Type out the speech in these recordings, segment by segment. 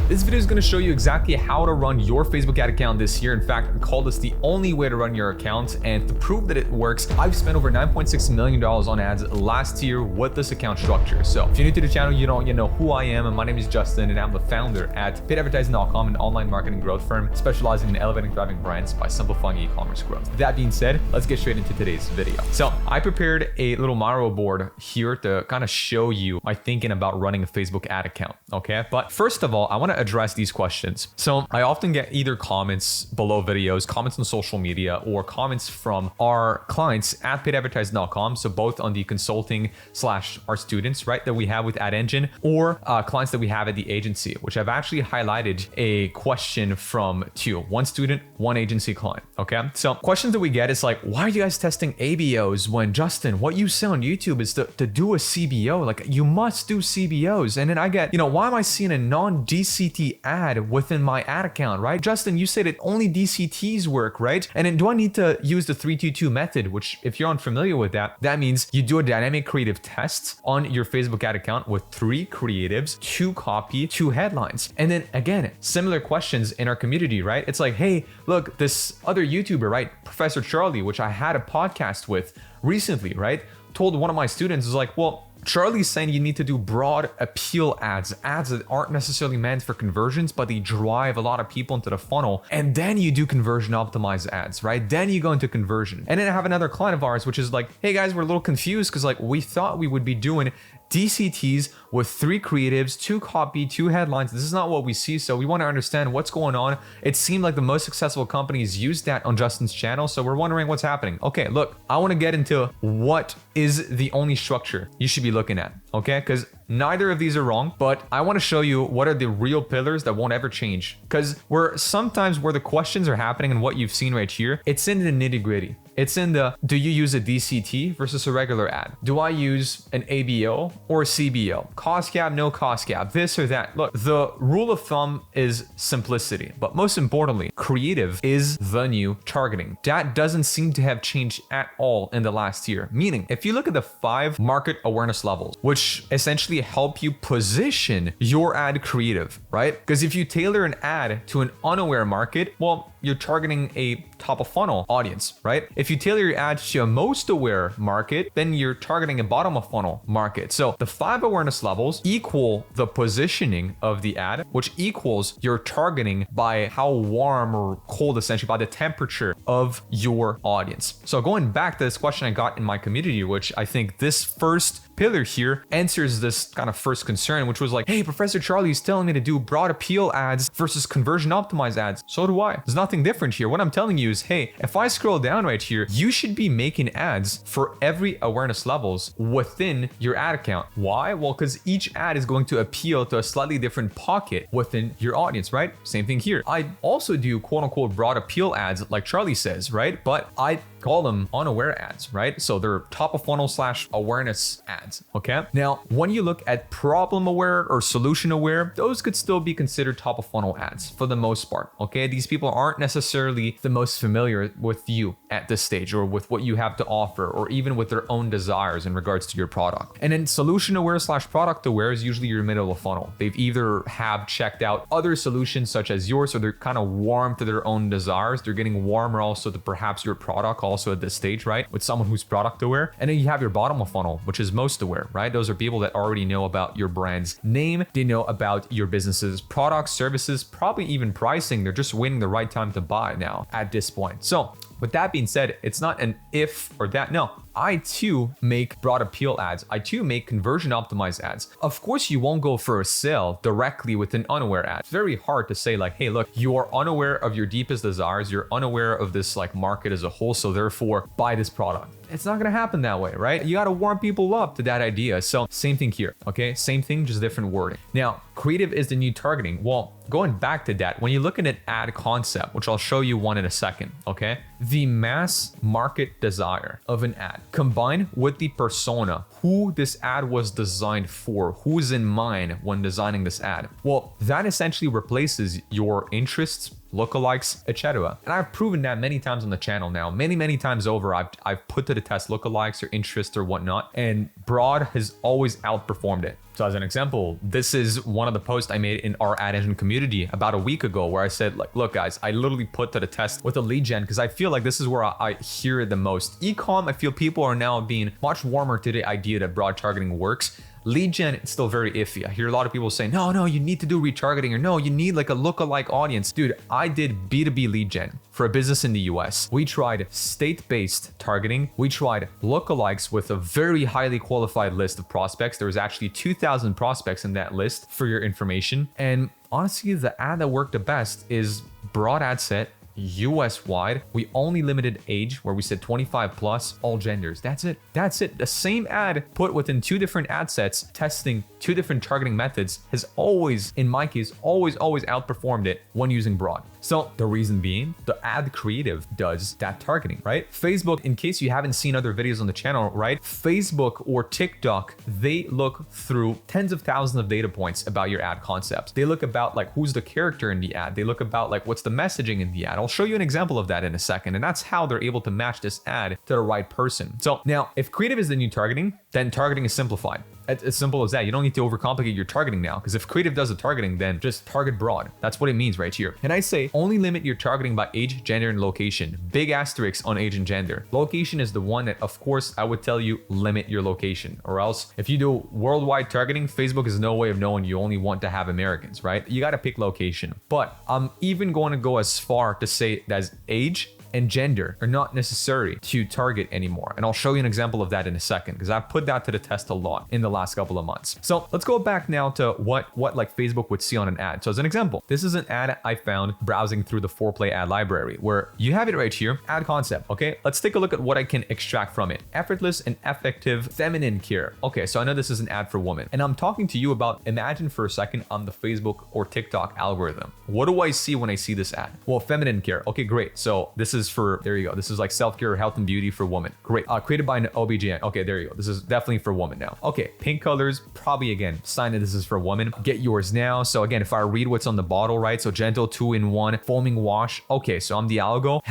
This video is going to show you exactly how to run your Facebook ad account this year. In fact, I call this the only way to run your account. And to prove that it works, I've spent over $9.6 million on ads last year with this account structure. So if you're new to the channel, you know who I am, and my name is Justin, and I'm the founder at paidadvertising.com, an online marketing growth firm specializing in elevating thriving brands by simplifying e-commerce growth. That being said, let's get straight into today's video. So I prepared a little Miro board here to kind of show you my thinking about running a Facebook ad account. Okay, but first of all, I want to address these questions. So I often get either comments below videos, comments on social media, or comments from our clients at paidadvertising.com. So both on the consulting / our students, right, that we have with Ad Engine, or clients that we have at the agency, which I've actually highlighted a question from two, one student, one agency client. Okay, so questions that we get is like, why are you guys testing ABOs when, Justin, what you say on YouTube is to do a CBO? Like, you must do CBOs. And then I get, why am I seeing a non-DCT ad within my ad account, right? Justin, you say that only DCTs work, right? And then do I need to use the 3-2-2 method, which if you're unfamiliar with that, that means you do a dynamic creative test on your Facebook ad account with 3 creatives, 2 copy, 2 headlines. And then again, similar questions in our community, right? It's like, hey, look, this other YouTuber, right? Professor Charlie, which I had a podcast with recently, right? Told one of my students, is like, well, Charlie's saying you need to do broad appeal ads that aren't necessarily meant for conversions, but they drive a lot of people into the funnel. And then you do conversion optimized ads, right? Then you go into conversion. And then I have another client of ours, which is like, hey guys, we're a little confused because like we thought we would be doing DCTs with 3 creatives, 2 copy, 2 headlines. This is not what we see. So we want to understand what's going on. It seemed like the most successful companies used that on Justin's channel. So we're wondering what's happening. Okay, look, I want to get into what is the only structure you should be looking at. Okay, because neither of these are wrong, but I want to show you what are the real pillars that won't ever change. Because sometimes where the questions are happening and what you've seen right here, it's in the nitty gritty. It's in the, do you use a DCT versus a regular ad? Do I use an ABO or a CBO? Cost cap, no cost cap, this or that. Look, the rule of thumb is simplicity, but most importantly, creative is the new targeting. That doesn't seem to have changed at all in the last year. Meaning, if you look at the 5 market awareness levels, which essentially help you position your ad creative, right? Because if you tailor an ad to an unaware market, well, you're targeting a top of funnel audience, right? If you tailor your ad to a most aware market, then you're targeting a bottom of funnel market. So the 5 awareness levels equal the positioning of the ad, which equals your targeting by how warm or cold, essentially by the temperature of your audience. So going back to this question I got in my community, which I think this first pillar here answers this kind of first concern, which was like, hey, Professor Charlie is telling me to do broad appeal ads versus conversion optimized ads. So do I. There's nothing different here. What I'm telling you is, hey, if I scroll down right here, you should be making ads for every awareness levels within your ad account. Why? Well, because each ad is going to appeal to a slightly different pocket within your audience, right? Same thing here. I also do quote unquote broad appeal ads like Charlie says, right? But I call them unaware ads, right? So they're top of funnel / awareness ads, okay? Now, when you look at problem aware or solution aware, those could still be considered top of funnel ads for the most part, okay? These people aren't necessarily the most familiar with you at this stage or with what you have to offer or even with their own desires in regards to your product. And then solution aware / product aware is usually your middle of funnel. They've either have checked out other solutions such as yours, or they're kind of warm to their own desires. They're getting warmer also to perhaps your product also at this stage, right? With someone who's product aware. And then you have your bottom of funnel, which is most aware, right? Those are people that already know about your brand's name. They know about your business's products, services, probably even pricing. They're just waiting the right time to buy now at this point. So with that being said, it's not an if or that. No, I too make broad appeal ads. I too make conversion optimized ads. Of course, you won't go for a sale directly with an unaware ad. It's very hard to say like, hey, look, you are unaware of your deepest desires. You're unaware of this like market as a whole. So therefore buy this product. It's not going to happen that way, right? You got to warm people up to that idea. So same thing here. Okay. Same thing, just different wording. Now, creative is the new targeting. Well, going back to that, when you look at an ad concept, which I'll show you one in a second, okay? The mass market desire of an ad combined with the persona, who this ad was designed for, who's in mind when designing this ad. Well, that essentially replaces your interests, lookalikes, etc. And I've proven that many times on the channel now. Many times over, I've put to to test lookalikes or interests or whatnot, and broad has always outperformed it. So as an example, this is one of the posts I made in our ad engine community about a week ago, where I said, like, look guys, I literally put to the test with a lead gen because I feel like this is where I hear it the most. Ecom, I feel people are now being much warmer to the idea that broad targeting works. Lead gen, it's still very iffy. I hear a lot of people saying, no, you need to do retargeting, or no, you need like a lookalike audience. Dude, I did B2B lead gen for a business in the US. We tried state-based targeting. We tried lookalikes with a very highly qualified list of prospects. There was actually 2,000 prospects in that list for your information. And honestly, the ad that worked the best is broad ad set, US wide. We only limited age, where we said 25 plus, all genders. That's it. The same ad put within 2 different ad sets, testing 2 different targeting methods, has always, in my case, always outperformed it when using broad. So the reason being, the ad creative does that targeting, right? Facebook, in case you haven't seen other videos on the channel, right? Facebook or TikTok, they look through tens of thousands of data points about your ad concepts. They look about like who's the character in the ad. They look about like what's the messaging in the ad. I'll show you an example of that in a second. And that's how they're able to match this ad to the right person. So now, if creative is the new targeting, then targeting is simplified. It's as simple as that. You don't need to overcomplicate your targeting now, because if creative does the targeting, then just target broad. That's what it means right here. And I say only limit your targeting by age, gender, and location. Big asterisk on age and gender. Location is the one that, of course, I would tell you limit your location, or else if you do worldwide targeting, Facebook has no way of knowing you only want to have Americans, right? You got to pick location. But I'm even going to go as far to say that age and gender are not necessary to target anymore. And I'll show you an example of that in a second, because I've put that to the test a lot in the last couple of months. So let's go back now to what like Facebook would see on an ad. So as an example, this is an ad I found browsing through the 4Play ad library, where you have it right here, ad concept. Okay, let's take a look at what I can extract from it. Effortless and effective feminine care. Okay, so I know this is an ad for women, and I'm talking to you about, imagine for a second I'm the Facebook or TikTok algorithm. What do I see when I see this ad? Well, feminine care. Okay, great. So this is for, there you go. This is like self-care, health and beauty for women. Great. Created by an OBGYN. Okay, there you go. This is definitely for women now. Okay, pink colors, probably again, sign that this is for women. Get yours now. So again, if I read what's on the bottle, right? So gentle 2-in-1 foaming wash. Okay, so I'm the algo.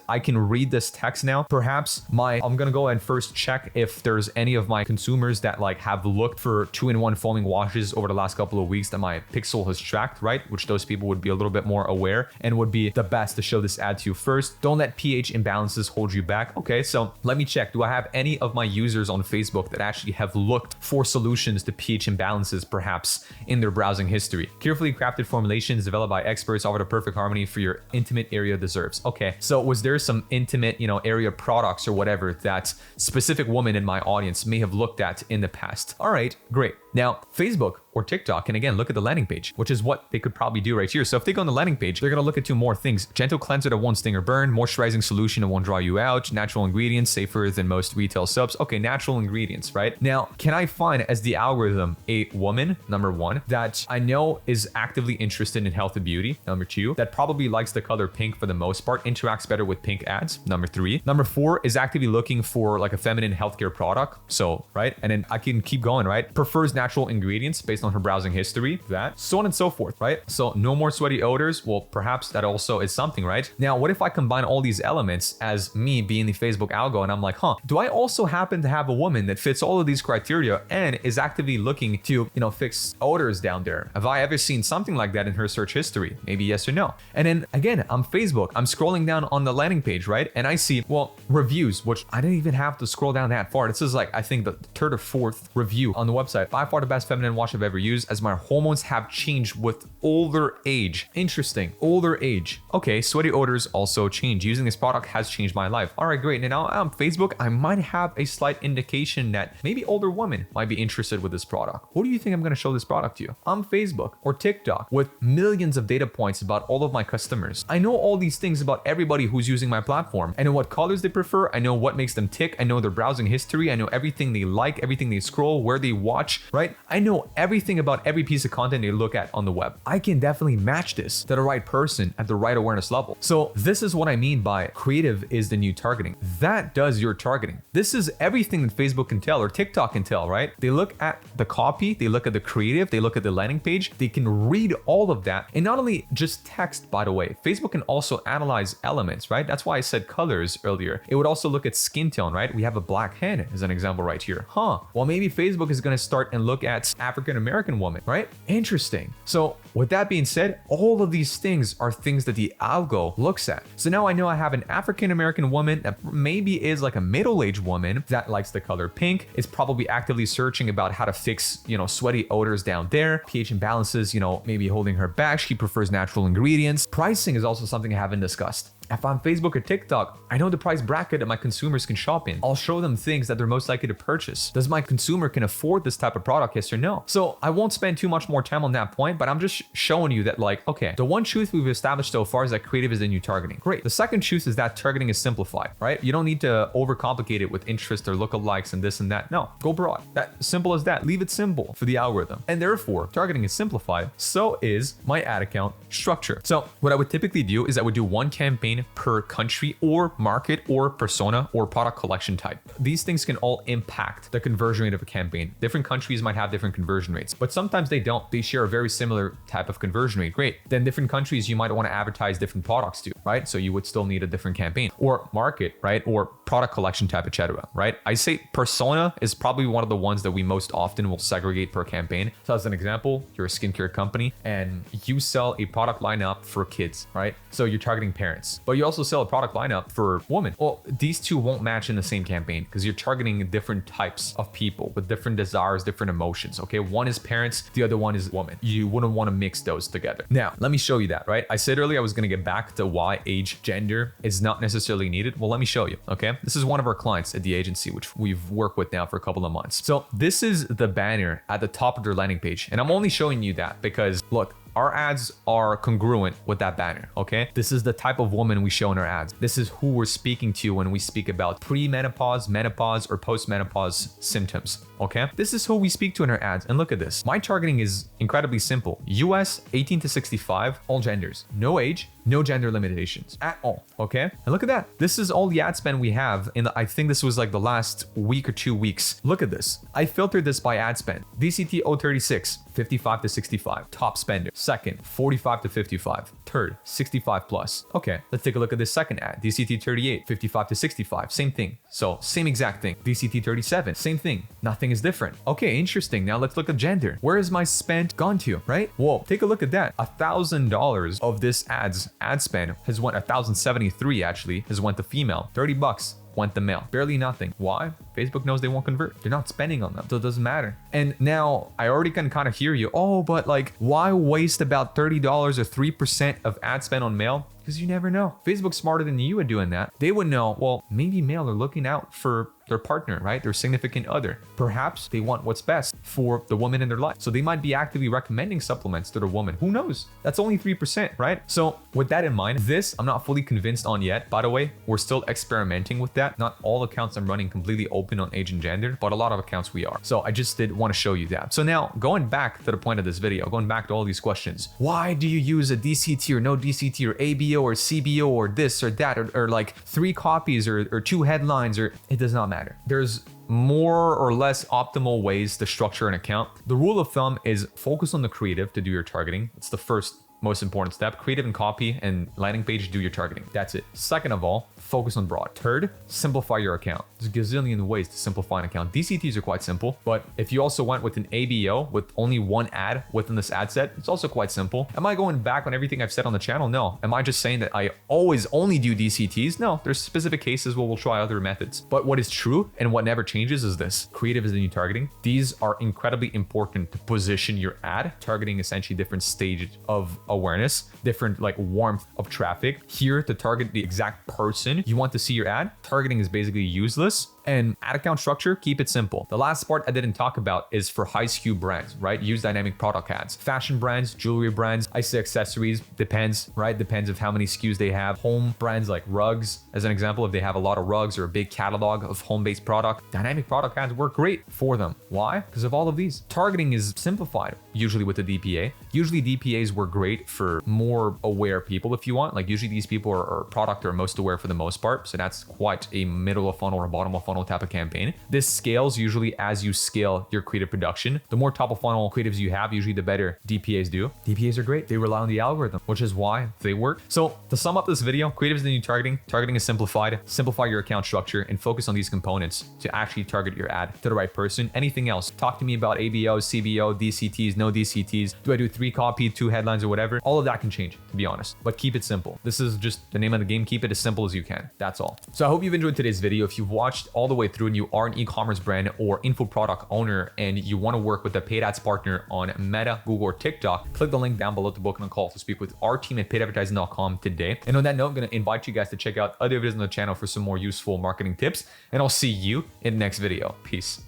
I can read this text now. Perhaps I'm gonna go and first check if there's any of my consumers that like have looked for 2-in-1 foaming washes over the last couple of weeks that my pixel has tracked, right? Which those people would be a little bit more aware and would be the best to show this ad to you first. Don't let pH imbalances hold you back. Okay, so let me check. Do I have any of my users on Facebook that actually have looked for solutions to pH imbalances perhaps in their browsing history? Carefully crafted formulations developed by experts offer the perfect harmony for your intimate area deserves. Okay, so was there some intimate, area products or whatever that specific woman in my audience may have looked at in the past? All right, great. Now, Facebook or TikTok can again look at the landing page, which is what they could probably do right here. So if they go on the landing page, they're gonna look at 2 more things: gentle cleanser that won't sting or burn, moisturizing solution that won't dry you out, natural ingredients, safer than most retail soaps. Okay, natural ingredients, right? Now, can I find as the algorithm a woman, number 1, that I know is actively interested in health and beauty, number 2, that probably likes the color pink for the most part, interacts better with pink ads, number 3, number 4, is actively looking for like a feminine healthcare product, so, right? And then I can keep going, right? Prefers natural ingredients based on her browsing history, that, so on and so forth, right? So no more sweaty odors. Well, perhaps that also is something, right? Now, what if I combine all these elements as me being the Facebook algo, and I'm like, do I also happen to have a woman that fits all of these criteria and is actively looking to, fix odors down there? Have I ever seen something like that in her search history? Maybe yes or no. And then again, I'm Facebook. I'm scrolling down on the landing page, right? And I see, well, reviews, which I didn't even have to scroll down that far. This is like, I think the 3rd or 4th review on the website. By far the best feminine wash I've ever used, as my hormones have changed with older age. Interesting, older age. Okay, sweaty odors also change. Using this product has changed my life. All right, great. And now on Facebook, I might have a slight indication that maybe older women might be interested with this product. What do you think I'm gonna show this product to you? On Facebook or TikTok with millions of data points about all of my customers. I know all these things about everybody who's using my platform. I know what colors they prefer. I know what makes them tick. I know their browsing history. I know everything they like, everything they scroll, where they watch, right? right? I know everything about every piece of content they look at on the web. I can definitely match this to the right person at the right awareness level. So this is what I mean by creative is the new targeting. That does your targeting. This is everything that Facebook can tell or TikTok can tell, right? They look at the copy, they look at the creative, they look at the landing page, they can read all of that. And not only just text, by the way, Facebook can also analyze elements, right? That's why I said colors earlier. It would also look at skin tone, right? We have a black hen as an example right here. Well, maybe Facebook is going to start and look at African-American woman, right? Interesting. So with that being said, all of these things are things that the algo looks at. So now I know I have an African-American woman that maybe is like a middle-aged woman that likes the color pink, is probably actively searching about how to fix, sweaty odors down there, pH imbalances, maybe holding her back. She prefers natural ingredients. Pricing is also something I haven't discussed. If I'm Facebook or TikTok, I know the price bracket that my consumers can shop in. I'll show them things that they're most likely to purchase. Does my consumer can afford this type of product, yes or no? So I won't spend too much more time on that point, but I'm just showing you that okay, the one truth we've established so far is that creative is the new targeting. Great. The second truth is that targeting is simplified, right? You don't need to overcomplicate it with interest or lookalikes and this and that. No, go broad. That simple as that. Leave it simple for the algorithm. And therefore, targeting is simplified. So is my ad account structure. So what I would typically do is I would do one campaign per country or market or persona or product collection type. These things can all impact the conversion rate of a campaign. Different countries might have different conversion rates, but sometimes they don't. They share a very similar type of conversion rate. Great. Then different countries, you might want to advertise different products to, right? So you would still need a different campaign or market, right? Or product collection type, etc. Right? I say persona is probably one of the ones that we most often will segregate per campaign. So as an example, you're a skincare company and you sell a product lineup for kids, right? So you're targeting parents, but you also sell a product lineup for women. Well, these two won't match in the same campaign because you're targeting different types of people with different desires, different emotions. Okay, one is parents, the other one is woman. You wouldn't want to mix those together. Now, let me show you that, right? I said earlier I was going to get back to why age, gender is not necessarily needed. Well, let me show you. Okay, this is one of our clients at the agency, which we've worked with now for a couple of months. So this is the banner at the top of their landing page, and I'm only showing you that because look, our ads are congruent with that banner, okay? This is the type of woman we show in our ads. This is who we're speaking to when we speak about pre-menopause, menopause, or post-menopause symptoms, okay? This is who we speak to in our ads. And look at this. My targeting is incredibly simple. US 18 to 65, all genders, no age, no gender limitations at all, okay? And look at that. This is all the ad spend we have I think this was like the last week or 2 weeks. Look at this. I filtered this by ad spend. DCT 036, 55 to 65, top spender. Second, 45 to 55. Third, 65 plus. Okay, let's take a look at this second ad. DCT 38, 55 to 65, same thing. So same exact thing. DCT 37, same thing. Nothing is different. Okay, interesting. Now let's look at gender. Where is my spend gone to, right? Whoa, take a look at that. $1,000 of this ad spend has went, 1,073 actually has went to female. $30 went to male. Barely nothing. Why? Facebook knows they won't convert. They're not spending on them, so it doesn't matter. And now I already can kind of hear you. Oh, but why waste about $30 or 3% of ad spend on male? Because you never know. Facebook's smarter than you at doing that. They would know, well, maybe male are looking out for their partner, right? Their significant other. Perhaps they want what's best for the woman in their life. So they might be actively recommending supplements to their woman. Who knows? That's only 3%, right? So with that in mind, this I'm not fully convinced on yet. By the way, we're still experimenting with that. Not all accounts I'm running completely open on age and gender, but a lot of accounts we are. So I just did want to show you that. So now going back to the point of this video, going back to all these questions, why do you use a DCT or no DCT or ABO or CBO or this or that or like 3 copies or 2 headlines, or it does not matter. There's more or less optimal ways to structure an account. The rule of thumb is focus on the creative to do your targeting. It's the first most important step. Creative and copy and landing page, do your targeting. That's it. Second of all, focus on broad. Third, simplify your account. There's a gazillion ways to simplify an account. DCTs are quite simple, but if you also went with an ABO with only one ad within this ad set, it's also quite simple. Am I going back on everything I've said on the channel? No. Am I just saying that I always only do DCTs? No, there's specific cases where we'll try other methods. But what is true and what never changes is this. Creative is the new targeting. These are incredibly important to position your ad, targeting essentially different stages of awareness, different warmth of traffic. Here to target the exact person you want to see your ad, targeting is basically useless And ad account structure, keep it simple. The last part I didn't talk about is for high SKU brands, right? Use dynamic product ads. Fashion brands, jewelry brands, I say accessories, depends, right? Depends of how many SKUs they have. Home brands like rugs, as an example, if they have a lot of rugs or a big catalog of home-based product, dynamic product ads work great for them. Why? Because of all of these. Targeting is simplified, usually with the DPA. Usually DPAs work great for more aware people if you want. Like usually these people are product or most aware for the most part. So that's quite a middle of funnel or bottom of funnel type of campaign. This scales usually as you scale your creative production. The more top of funnel creatives you have, usually the better DPAs do. DPAs are great. They rely on the algorithm, which is why they work. So to sum up this video, creative is the new targeting. Targeting is simplified. Simplify your account structure and focus on these components to actually target your ad to the right person. Anything else, talk to me about ABO, CBO, DCTs, no DCTs. Do I do 3 copy, 2 headlines or whatever? All of that can change, to be honest, but keep it simple. This is just the name of the game. Keep it as simple as you can. That's all. So I hope you've enjoyed today's video. If you've watched all the way through and you are an e-commerce brand or info product owner and you want to work with a paid ads partner on Meta, Google, or TikTok, click the link down below to book a call to speak with our team at paidadvertising.com today. And on that note, I'm going to invite you guys to check out other videos on the channel for some more useful marketing tips, and I'll see you in the next video. Peace.